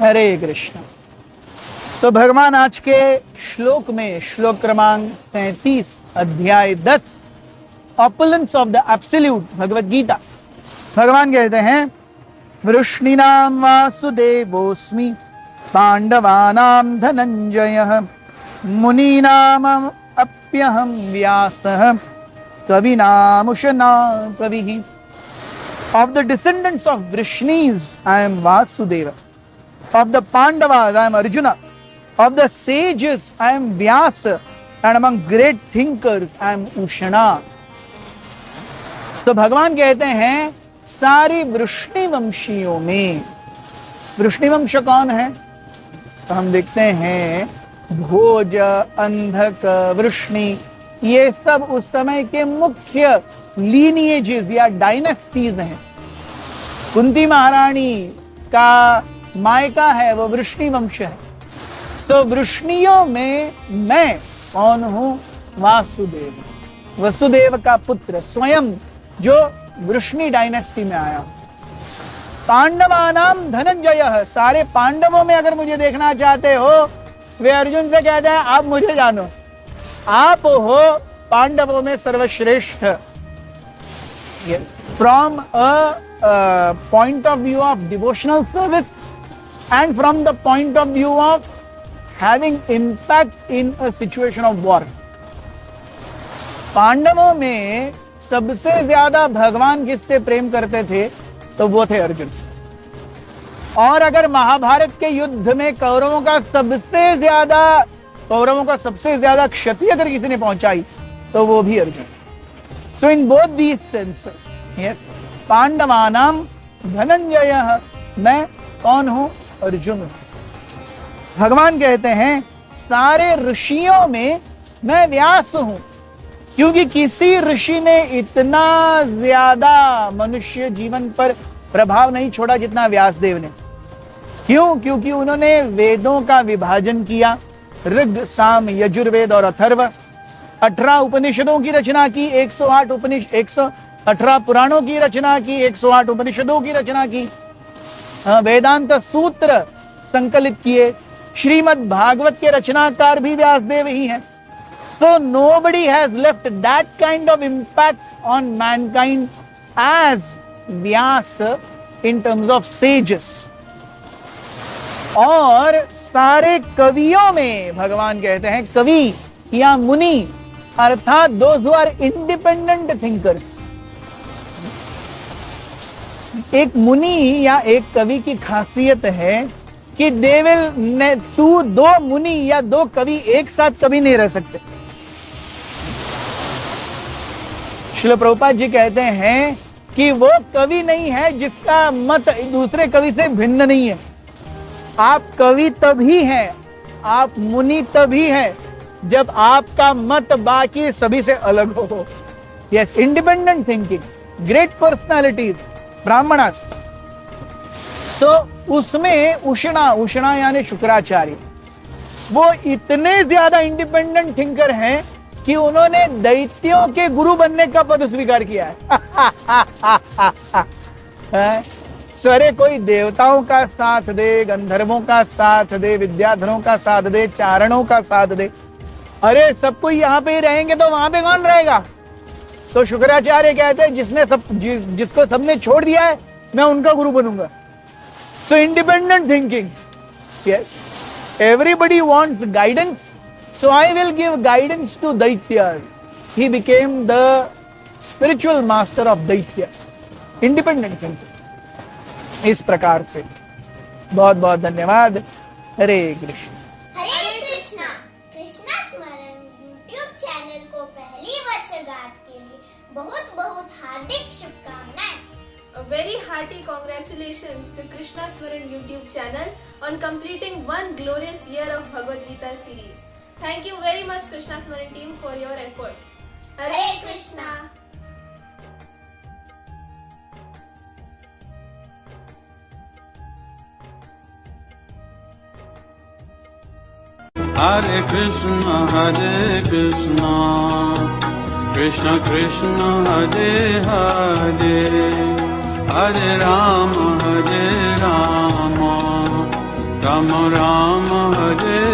हरे कृष्ण। तो भगवान आज के श्लोक में, श्लोक क्रमांक 33, अध्याय 10, opulence of the absolute, Bhagavad Gita, भगवान कहते हैं वृष्णीनां वासुदेवोऽस्मि पांडवानां धनंजयः मुनीनाम अप्यहं व्यासः कविनामुशना कविः। Of the descendants of Vrishnis, I am Vasudeva. Of the Pandavas, I am Arjuna. Of the sages, I am Vyasa. And among great thinkers, I am Ushana. So भगवान कहते हैं सारी वृष्णि वंशियों में, वृष्णि वंश कौन है? तो हम देखते हैं भोज, अंधक, वृष्णि, ये सब उस समय के मुख्य लीनिएजेस या डायनेस्टीज हैं। कुंती महारानी का मायका है वो वृष्णि वंश है। तो वृष्णियों में मैं कौन हूं? वासुदेव, वसुदेव का पुत्र, स्वयं जो वृष्णि डायनेस्टी में आया। पांडवानाम धनंजय, सारे पांडवों में अगर मुझे देखना चाहते हो, वे अर्जुन से कहते हैं आप मुझे जानो, आप हो पांडवों में सर्वश्रेष्ठ। Yes, from a point of view of devotional service and from the point of view of having impact in a situation of war. पांडवों में सबसे ज्यादा भगवान किससे प्रेम करते थे? तो वो थे अर्जुन। और अगर महाभारत के युद्ध में कौरवों का सबसे ज्यादा क्षति अगर किसी ने पहुंचाई तो वो भी Arjun. So in both these senses, yes, पांडवानाम धनंजयः, मैं कौन हूं? अर्जुन। भगवान कहते हैं सारे ऋषियों में मैं व्यास हूं, क्योंकि किसी ऋषि ने इतना ज्यादा मनुष्य जीवन पर प्रभाव नहीं छोड़ा जितना व्यासदेव ने। क्यों? क्योंकि उन्होंने वेदों का विभाजन किया, ऋग, साम, यजुर्वेद और अथर्व। 18 उपनिषदों की रचना की, 118 पुराणों की रचना की, 108 उपनिषदों की रचना की, वेदांत सूत्र संकलित किए। श्रीमद् भागवत के रचनाकार भी व्यासदेव ही हैं। So nobody has left that kind of impact on mankind as Vyasa in terms of sages. और सारे कवियों में भगवान कहते हैं कवि या मुनि, अर्थात those who are independent thinkers. एक मुनि या एक कवि की खासियत है कि दो मुनि या दो कवि एक साथ कभी नहीं रह सकते। श्रील प्रभुपाद जी कहते हैं कि वो कवि नहीं है जिसका मत दूसरे कवि से भिन्न नहीं है। आप कवि तभी हैं, आप मुनि तभी हैं जब आपका मत बाकी सभी से अलग हो। Yes, independent thinking, great personalities, Brahmanas. So उसमें उषणा यानी शुक्राचार्य, वो इतने ज्यादा इंडिपेंडेंट थिंकर हैं कि उन्होंने दैत्यों के गुरु बनने का पद स्वीकार किया है। अरे कोई देवताओं का साथ दे, गंधर्वों का साथ दे, विद्याधरों का साथ दे, चारणों का साथ दे, अरे सब कोई यहाँ पे ही रहेंगे तो वहां पे कौन रहेगा? तो शुक्राचार्य कहते हैं जिसको सबने छोड़ दिया है मैं उनका गुरु बनूंगा। So independent thinking, yes, everybody wants guidance, so I will give guidance to Daityas. He became the spiritual master of Daityas. Independent thinking. इस प्रकार से बहुत बहुत धन्यवाद। हरे कृष्ण। हरे कृष्णा। कृष्णा स्मरण यूट्यूब चैनल को पहली वर्षगांठ के लिए बहुत बहुत हार्दिक शुभकामनाएं। A very hearty congratulations to Krishna Smaran YouTube channel on completing one glorious year of Bhagavad Gita series. Thank you very much Krishna Smaran team for your efforts. Hare Krishna. Hare Krishna, Krishna Krishna, Hare Hare, Hare Rama, Rama Rama Hare